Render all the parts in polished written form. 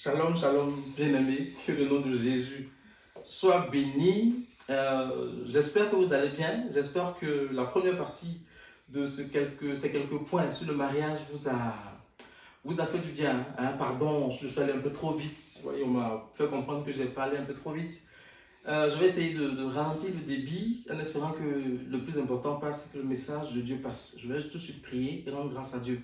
Shalom, shalom, bien-aimés, que le nom de Jésus soit béni. J'espère que vous allez bien. J'espère que la première partie de ces quelques points sur le mariage vous a fait du bien. Hein. Pardon, je suis allé un peu trop vite. Vous voyez, on m'a fait comprendre que j'ai parlé un peu trop vite. Je vais essayer de ralentir le débit en espérant que le plus important passe, que le message de Dieu passe. Je vais tout de suite prier et rendre grâce à Dieu.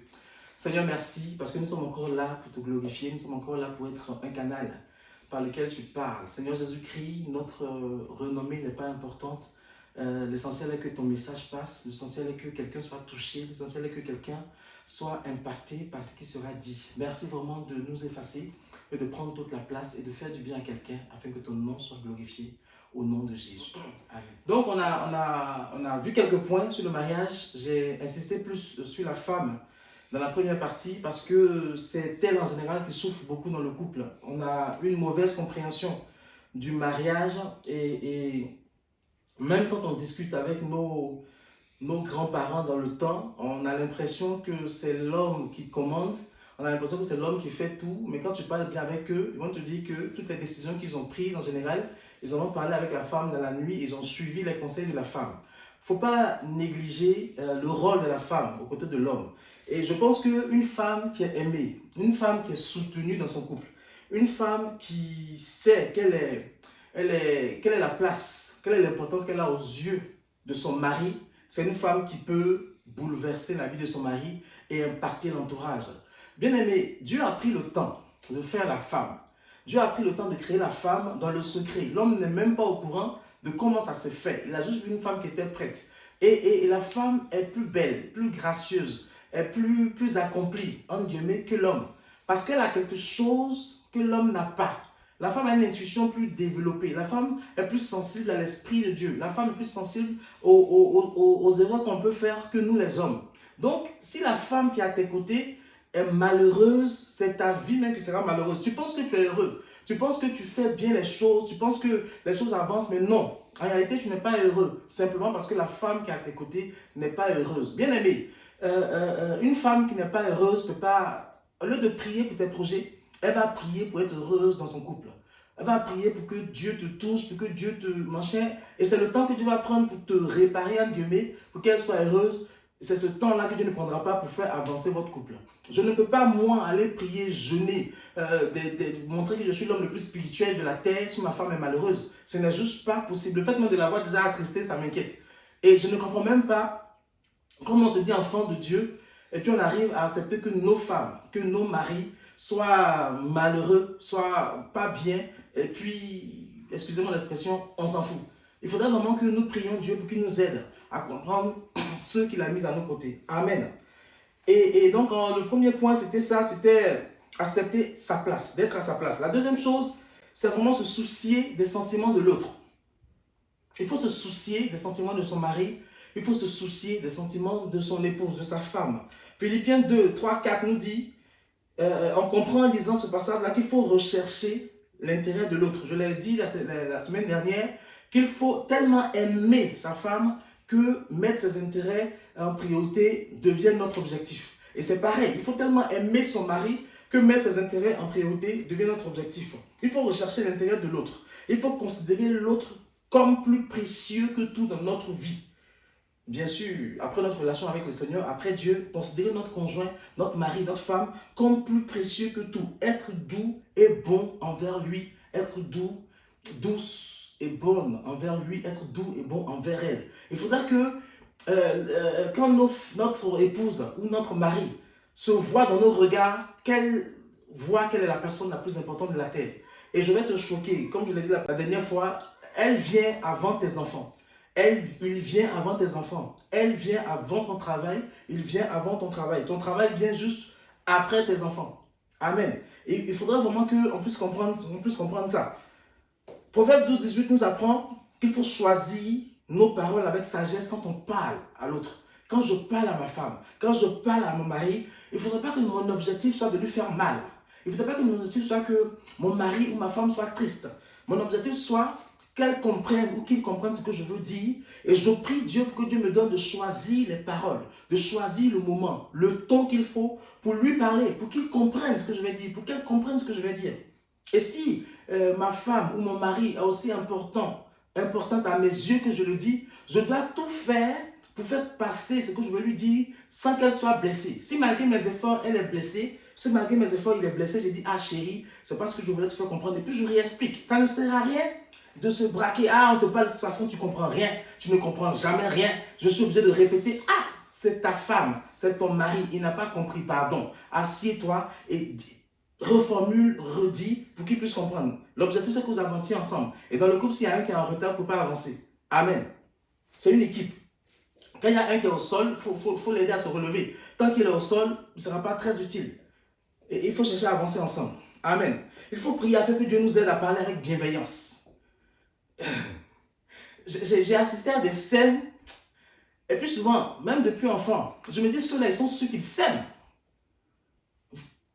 Seigneur, merci parce que nous sommes encore là pour te glorifier, nous sommes encore là pour être un canal par lequel tu parles. Seigneur Jésus-Christ, notre renommée n'est pas importante. L'essentiel est que ton message passe, l'essentiel est que quelqu'un soit touché, l'essentiel est que quelqu'un soit impacté par ce qui sera dit. Merci vraiment de nous effacer et de prendre toute la place et de faire du bien à quelqu'un afin que ton nom soit glorifié au nom de Jésus. Amen. Donc on a vu quelques points sur le mariage. J'ai insisté plus sur la femme dans la première partie parce que c'est elle en général qui souffre beaucoup dans le couple. On a une mauvaise compréhension du mariage et même quand on discute avec nos grands-parents dans le temps, on a l'impression que c'est l'homme qui commande, on a l'impression que c'est l'homme qui fait tout, mais quand tu parles bien avec eux, ils vont te dire que toutes les décisions qu'ils ont prises en général, ils en ont parlé avec la femme dans la nuit, ils ont suivi les conseils de la femme. Il ne faut pas négliger le rôle de la femme aux côtés de l'homme. Et je pense qu'une femme qui est aimée, une femme qui est soutenue dans son couple, une femme qui sait quelle est la place, quelle est l'importance qu'elle a aux yeux de son mari, c'est une femme qui peut bouleverser la vie de son mari et impacter l'entourage. Bien aimé, Dieu a pris le temps de faire la femme. Dieu a pris le temps de créer la femme dans le secret. L'homme n'est même pas au courant de comment ça s'est fait. Il a juste vu une femme qui était prête. Et la femme est plus belle, plus gracieuse, est plus accomplie, entre guillemets, que l'homme. Parce qu'elle a quelque chose que l'homme n'a pas. La femme a une intuition plus développée. La femme est plus sensible à l'esprit de Dieu. La femme est plus sensible aux erreurs qu'on peut faire que nous les hommes. Donc, si la femme qui est à tes côtés est malheureuse, c'est ta vie même qui sera malheureuse. Tu penses que tu es heureux. Tu penses que tu fais bien les choses. Tu penses que les choses avancent, mais non. En réalité, tu n'es pas heureux. Simplement parce que la femme qui est à tes côtés n'est pas heureuse. Bien aimé, une femme qui n'est pas heureuse ne peut pas, au lieu de prier pour tes projets, elle va prier pour être heureuse dans son couple. Elle va prier pour que Dieu te touche, pour que Dieu te machin. Et c'est le temps que Dieu va prendre pour te réparer, en guillemets, pour qu'elle soit heureuse. C'est ce temps-là que Dieu ne prendra pas pour faire avancer votre couple. Je ne peux pas, moi, aller prier, jeûner, montrer que je suis l'homme le plus spirituel de la terre si ma femme est malheureuse. Ce n'est juste pas possible. Le fait même de la voir déjà attristée, ça m'inquiète. Et je ne comprends même pas comment on se dit enfant de Dieu et puis on arrive à accepter que nos femmes, que nos maris soient malheureux, soient pas bien, et puis, excusez-moi l'expression, on s'en fout. Il faudrait vraiment que nous prions Dieu pour qu'il nous aide à comprendre ce qu'il a mis à nos côtés. Amen. Et donc, le premier point, c'était ça, c'était accepter sa place, d'être à sa place. La deuxième chose, c'est vraiment se soucier des sentiments de l'autre. Il faut se soucier des sentiments de son mari, il faut se soucier des sentiments de son épouse, de sa femme. Philippiens 2, 3, 4 nous dit, on comprend en lisant ce passage-là qu'il faut rechercher l'intérêt de l'autre. Je l'ai dit la semaine dernière, qu'il faut tellement aimer sa femme que mettre ses intérêts en priorité devienne notre objectif. Et c'est pareil, il faut tellement aimer son mari que mettre ses intérêts en priorité devienne notre objectif. Il faut rechercher l'intérêt de l'autre. Il faut considérer l'autre comme plus précieux que tout dans notre vie. Bien sûr, après notre relation avec le Seigneur, après Dieu, considérer notre conjoint, notre mari, notre femme comme plus précieux que tout. Être doux et bon envers lui. Être doux, douce et bonne envers lui. Être doux et bon envers elle. Il faudra que quand notre épouse ou notre mari se voit dans nos regards, qu'elle voit quelle est la personne la plus importante de la terre. Et je vais te choquer, comme je l'ai dit la dernière fois, elle vient avant tes enfants. Il vient avant tes enfants. Elle vient avant ton travail. Il vient avant ton travail. Ton travail vient juste après tes enfants. Amen. Et il faudrait vraiment qu'on puisse comprendre ça. Proverbe 12, 18 nous apprend qu'il faut choisir nos paroles avec sagesse quand on parle à l'autre. Quand je parle à ma femme, quand je parle à mon mari, il ne faudrait pas que mon objectif soit de lui faire mal. Il ne faudrait pas que mon objectif soit que mon mari ou ma femme soit triste. Mon objectif soit qu'elle comprenne ou qu'il comprenne ce que je veux dire. Et je prie Dieu pour que Dieu me donne de choisir les paroles, de choisir le moment, le ton qu'il faut pour lui parler, pour qu'il comprenne ce que je vais dire, pour qu'elle comprenne ce que je vais dire. Et si ma femme ou mon mari est aussi importante à mes yeux que je le dis, je dois tout faire pour faire passer ce que je veux lui dire sans qu'elle soit blessée. Si malgré mes efforts, elle est blessée, si malgré mes efforts, il est blessé, je dis, ah chérie, c'est parce que je voulais te faire comprendre. Et puis je lui explique. Ça ne sert à rien de se braquer. Ah, on te parle de toute façon, tu ne comprends rien. Tu ne comprends jamais rien. Je suis obligé de répéter, ah, c'est ta femme, c'est ton mari. Il n'a pas compris, pardon. Assieds-toi et dis. Reformule, redis pour qu'ils puissent comprendre. L'objectif, c'est que vous avanciez ensemble. Et dans le couple, s'il y a un qui est en retard, il ne peut pas avancer. Amen. C'est une équipe. Quand il y a un qui est au sol, il faut l'aider à se relever. Tant qu'il est au sol, il ne sera pas très utile. Et il faut chercher à avancer ensemble. Amen. Il faut prier afin que Dieu nous aide à parler avec bienveillance. J'ai assisté à des scènes, et puis souvent, même depuis enfant, je me dis, ceux-là, ils sont ceux qui s'aiment.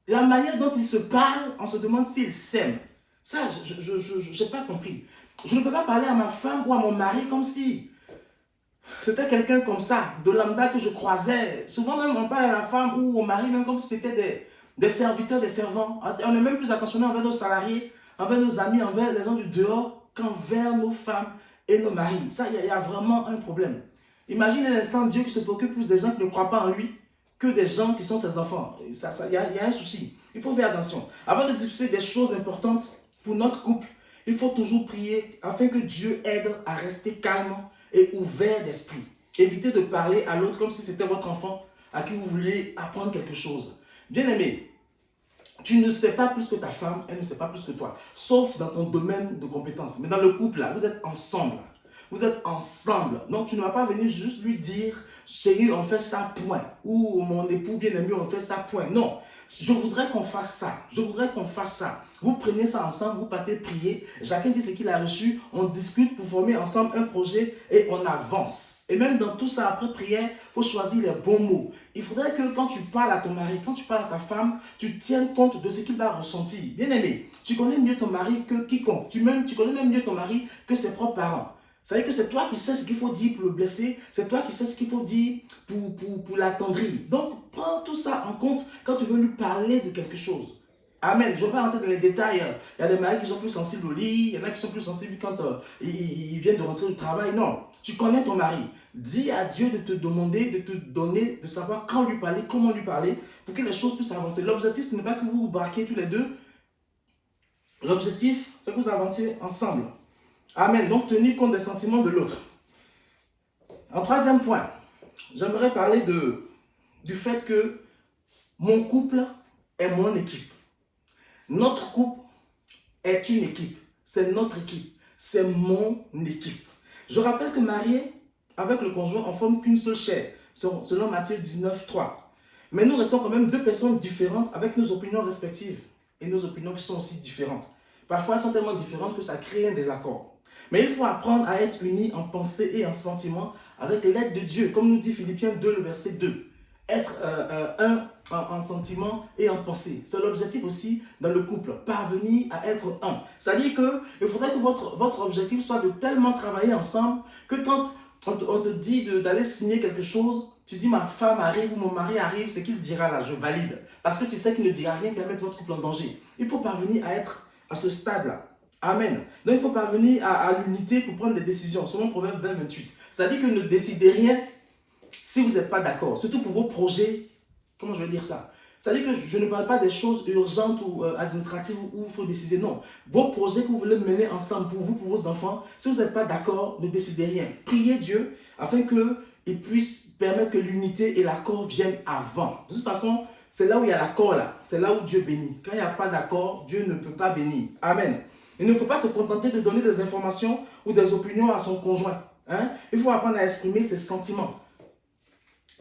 La manière dont ils se parlent, on se demande s'ils s'aiment. Ça, je n'ai pas compris. Je ne peux pas parler à ma femme ou à mon mari comme si c'était quelqu'un comme ça, de lambda que je croisais. Souvent même, on parle à la femme ou au mari même comme si c'était des serviteurs, des servants. On est même plus attentionné envers nos salariés, envers nos amis, envers les gens du dehors qu'envers nos femmes et nos maris. Ça, il y a vraiment un problème. Imagine un instant Dieu qui se préoccupe plus des gens qui ne croient pas en lui que des gens qui sont ses enfants. Il y a un souci. Il faut faire attention. Avant de discuter des choses importantes pour notre couple, il faut toujours prier afin que Dieu aide à rester calme et ouvert d'esprit. Évitez de parler à l'autre comme si c'était votre enfant à qui vous voulez apprendre quelque chose. Bien-aimé, tu ne sais pas plus que ta femme, elle ne sait pas plus que toi, sauf dans ton domaine de compétence. Mais dans le couple, là, vous êtes ensemble. Vous êtes ensemble. Donc, tu ne vas pas venir juste lui dire, chérie, on fait ça, point. Ou mon époux bien-aimé, on fait ça, point. Non. Je voudrais qu'on fasse ça. Je voudrais qu'on fasse ça. Vous prenez ça ensemble, vous partez prier. Chacun dit ce qu'il a reçu. On discute pour former ensemble un projet et on avance. Et même dans tout ça, après prière, il faut choisir les bons mots. Il faudrait que quand tu parles à ton mari, quand tu parles à ta femme, tu tiennes compte de ce qu'il va ressentir. Bien aimé, tu connais mieux ton mari que quiconque. Tu connais même mieux ton mari que ses propres parents. Ça veut dire que c'est toi qui sais ce qu'il faut dire pour le blesser, c'est toi qui sais ce qu'il faut dire pour l'attendrir. Donc, prends tout ça en compte quand tu veux lui parler de quelque chose. Amen. Je ne vais pas rentrer dans les détails. Il y a des maris qui sont plus sensibles au lit, il y en a qui sont plus sensibles quand ils viennent de rentrer au travail. Non, tu connais ton mari. Dis à Dieu de te demander, de te donner, de savoir quand lui parler, comment lui parler, pour que les choses puissent avancer. L'objectif, ce n'est pas que vous vous braquez tous les deux. L'objectif, c'est que vous avancez ensemble. Amen. Donc, tenir compte des sentiments de l'autre. En troisième point, j'aimerais parler du fait que mon couple est mon équipe. Notre couple est une équipe. C'est notre équipe. C'est mon équipe. Je rappelle que marié avec le conjoint, on ne forme qu'une seule chair, selon Matthieu 19, 3. Mais nous restons quand même deux personnes différentes avec nos opinions respectives et nos opinions qui sont aussi différentes. Parfois, elles sont tellement différentes que ça crée un désaccord. Mais il faut apprendre à être unis en pensée et en sentiment avec l'aide de Dieu, comme nous dit Philippiens 2, le verset 2. Être un en sentiment et en pensée. C'est l'objectif aussi dans le couple, parvenir à être un. C'est-à-dire qu'il faudrait que votre objectif soit de tellement travailler ensemble que quand on te dit d'aller signer quelque chose, tu dis ma femme arrive ou mon mari arrive, c'est qu'il dira là, je valide. Parce que tu sais qu'il ne dira rien qui va mettre votre couple en danger. Il faut parvenir à être à ce stade-là. Amen. Donc il faut parvenir à l'unité pour prendre des décisions, selon Proverbe 20, 28. C'est-à-dire que ne décidez rien si vous n'êtes pas d'accord, surtout pour vos projets. Comment je vais dire ça? C'est-à-dire que je ne parle pas des choses urgentes ou administratives où il faut décider. Non. Vos projets que vous voulez mener ensemble pour vous, pour vos enfants, si vous n'êtes pas d'accord, ne décidez rien. Priez Dieu afin qu'il puisse permettre que l'unité et l'accord viennent avant. De toute façon, c'est là où il y a l'accord là. C'est là où Dieu bénit. Quand il n'y a pas d'accord, Dieu ne peut pas bénir. Amen. Il ne faut pas se contenter de donner des informations ou des opinions à son conjoint. Hein? Il faut apprendre à exprimer ses sentiments.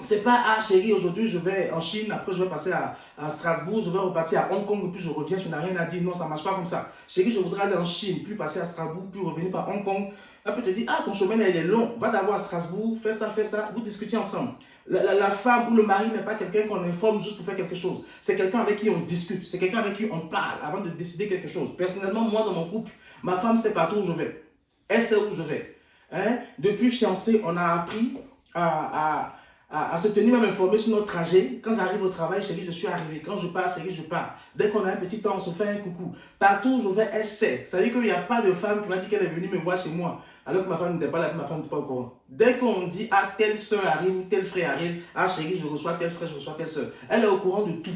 C'est pas, ah chérie, aujourd'hui je vais en Chine, après je vais passer à Strasbourg, je vais repartir à Hong Kong, puis je reviens, tu n'as rien à dire. Non, ça ne marche pas comme ça. Chérie, je voudrais aller en Chine, puis passer à Strasbourg, puis revenir par Hong Kong. Elle peut te dire, ah ton chemin il est long, va d'abord à Strasbourg, fais ça, vous discutez ensemble. La femme ou le mari n'est pas quelqu'un qu'on informe juste pour faire quelque chose. C'est quelqu'un avec qui on discute, c'est quelqu'un avec qui on parle avant de décider quelque chose. Personnellement, moi dans mon couple, ma femme sait partout où je vais. Elle sait où je vais. Hein? Depuis fiancé, on a appris à à se tenir même informé sur notre trajet. Quand j'arrive au travail, chérie, je suis arrivé. Quand je pars, chérie, je pars. Dès qu'on a un petit temps, on se fait un coucou. Partout où je vais, elle sait. Ça veut dire qu'il n'y a pas de femme qui m'a dit qu'elle est venue me voir chez moi, alors que ma femme n'était pas là, ma femme n'était pas au courant. Dès qu'on dit, ah, telle soeur arrive ou tel frère arrive, ah, chérie, je reçois tel frère, je reçois telle soeur. Elle est au courant de tout.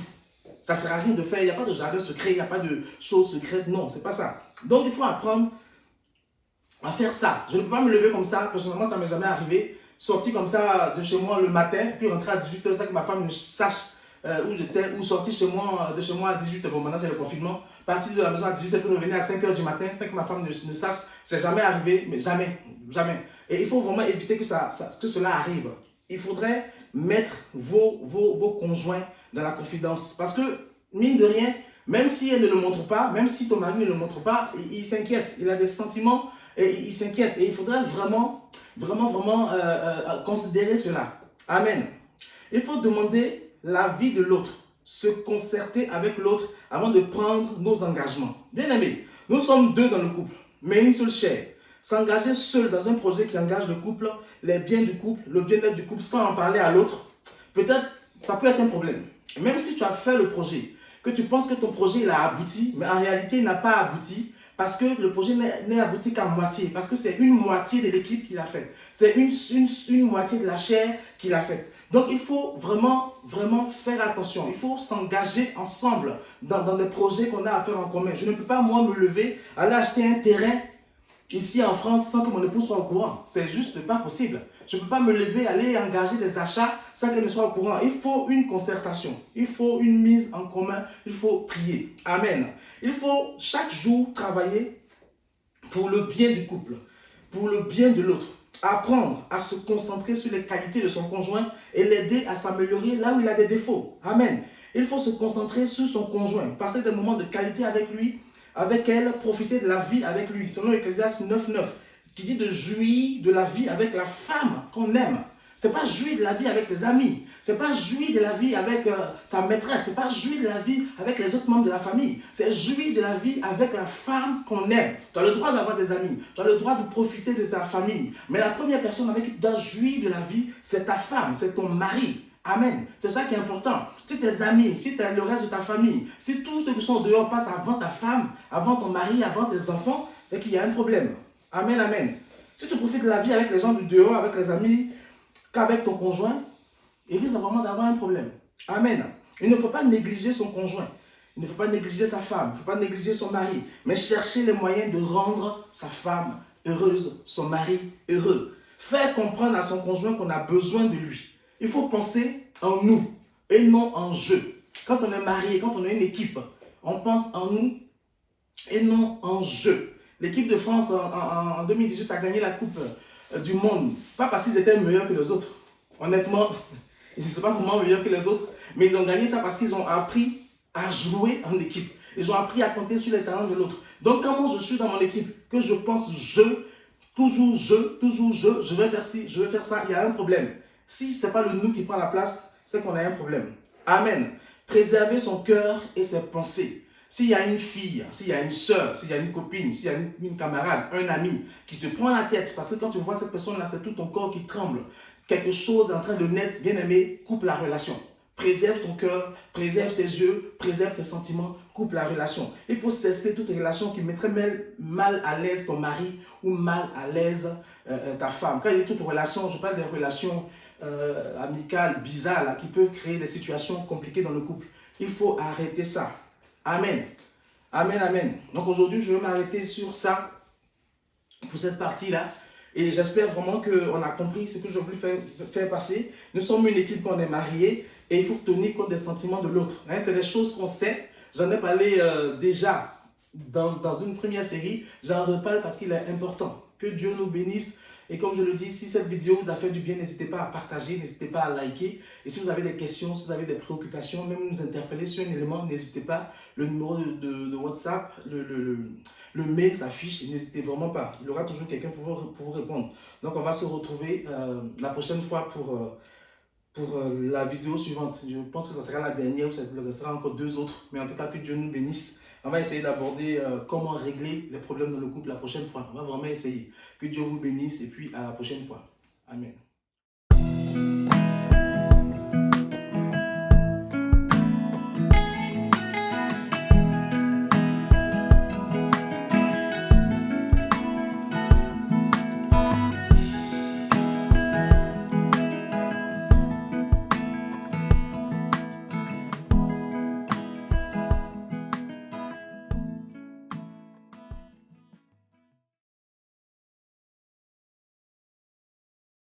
Ça ne sert à rien de faire, il n'y a pas de jardin secret, il n'y a pas de choses secrètes, non, c'est pas ça. Donc il faut apprendre à faire ça. Je ne peux pas me lever comme ça, personnellement ça ne m'est jamais arrivé, sortir comme ça de chez moi le matin, puis rentrer à 18h, ça que ma femme ne sache où j'étais, ou sortir de chez moi à 18h, bon maintenant c'est le confinement, partir de la maison à 18h, puis revenir à 5h du matin, sans que ma femme ne sache, c'est jamais arrivé, mais jamais, jamais. Et il faut vraiment éviter que cela arrive. Il faudrait mettre vos conjoints dans la confidence. Parce que, mine de rien, même si elle ne le montre pas, même si ton mari ne le montre pas, il s'inquiète. Il a des sentiments et il s'inquiète. Et il faudrait vraiment considérer cela. Amen. Il faut demander l'avis de l'autre, se concerter avec l'autre avant de prendre nos engagements. Bien aimé, nous sommes deux dans le couple, mais une seule chair. S'engager seul dans un projet qui engage le couple, les biens du couple, le bien-être du couple sans en parler à l'autre, peut-être ça peut être un problème. Même si tu as fait le projet, que tu penses que ton projet il a abouti, mais en réalité il n'a pas abouti, parce que le projet n'est abouti qu'à moitié, parce que c'est une moitié de l'équipe qui l'a fait. C'est une moitié de la chair qui l'a faite. Donc il faut vraiment faire attention. Il faut s'engager ensemble dans des projets qu'on a à faire en commun. Je ne peux pas moi me lever, aller acheter un terrain ici en France sans que mon épouse soit au courant. C'est juste pas possible. Je ne peux pas me lever, aller engager des achats sans qu'elle ne soit au courant. Il faut une concertation. Il faut une mise en commun. Il faut prier. Amen. Il faut chaque jour travailler pour le bien du couple, pour le bien de l'autre. Apprendre à se concentrer sur les qualités de son conjoint et l'aider à s'améliorer là où il a des défauts. Amen. Il faut se concentrer sur son conjoint, passer des moments de qualité avec lui, avec elle, profiter de la vie avec lui. Selon Ecclésiaste 9.9, qui dit de jouir de la vie avec la femme qu'on aime. C'est pas jouir de la vie avec ses amis. C'est pas jouir de la vie avec sa maîtresse. C'est pas jouir de la vie avec les autres membres de la famille. C'est jouir de la vie avec la femme qu'on aime. Tu as le droit d'avoir des amis. Tu as le droit de profiter de ta famille. Mais la première personne avec qui tu dois jouir de la vie, c'est ta femme, c'est ton mari. Amen. C'est ça qui est important. Si tes amis, si le reste de ta famille, si tous ceux qui sont dehors passent avant ta femme, avant ton mari, avant tes enfants, c'est qu'il y a un problème. Amen, amen. Si tu profites de la vie avec les gens du dehors, avec les amis, qu'avec ton conjoint, il risque vraiment d'avoir un problème. Amen. Il ne faut pas négliger son conjoint. Il ne faut pas négliger sa femme. Il ne faut pas négliger son mari. Mais chercher les moyens de rendre sa femme heureuse, son mari heureux. Faire comprendre à son conjoint qu'on a besoin de lui. Il faut penser en nous et non en jeu. Quand on est marié, quand on est une équipe, on pense en nous et non en jeu. L'équipe de France en 2018 a gagné la Coupe du Monde. Pas parce qu'ils étaient meilleurs que les autres. Honnêtement, ils n'étaient pas vraiment meilleurs que les autres. Mais ils ont gagné ça parce qu'ils ont appris à jouer en équipe. Ils ont appris à compter sur les talents de l'autre. Donc quand moi je suis dans mon équipe, que je pense toujours je vais faire ci, je vais faire ça, il y a un problème. Si ce n'est pas le nous qui prend la place, c'est qu'on a un problème. Amen. Préserver son cœur et ses pensées. S'il y a une fille, s'il y a une soeur, s'il y a une copine, s'il y a une camarade, un ami qui te prend la tête, parce que quand tu vois cette personne-là, c'est tout ton corps qui tremble. Quelque chose est en train de naître, bien aimé, coupe la relation. Préserve ton cœur, préserve tes yeux, préserve tes sentiments, coupe la relation. Il faut cesser toute relation qui mettrait mal à l'aise ton mari ou mal à l'aise ta femme. Quand il y a toute relation, je parle des relations amicales, bizarres, là, qui peuvent créer des situations compliquées dans le couple. Il faut arrêter ça. Amen. Amen, amen. Donc aujourd'hui, je vais m'arrêter sur ça, pour cette partie-là. Et j'espère vraiment qu'on a compris ce que je voulais faire passer. Nous sommes une équipe, qu'on est mariés, et il faut tenir compte des sentiments de l'autre. Hein, c'est des choses qu'on sait. J'en ai parlé déjà dans une première série. J'en reparle parce qu'il est important. Que Dieu nous bénisse. Et comme je le dis, si cette vidéo vous a fait du bien, n'hésitez pas à partager, n'hésitez pas à liker. Et si vous avez des questions, si vous avez des préoccupations, même nous interpeller sur un élément, n'hésitez pas. Le numéro de WhatsApp, le mail s'affiche, n'hésitez vraiment pas. Il y aura toujours quelqu'un pour vous répondre. Donc on va se retrouver la prochaine fois pour la vidéo suivante. Je pense que ça sera la dernière, ou ça sera encore 2 autres. Mais en tout cas, que Dieu nous bénisse. On va essayer d'aborder comment régler les problèmes dans le couple la prochaine fois. On va vraiment essayer. Que Dieu vous bénisse et puis à la prochaine fois. Amen.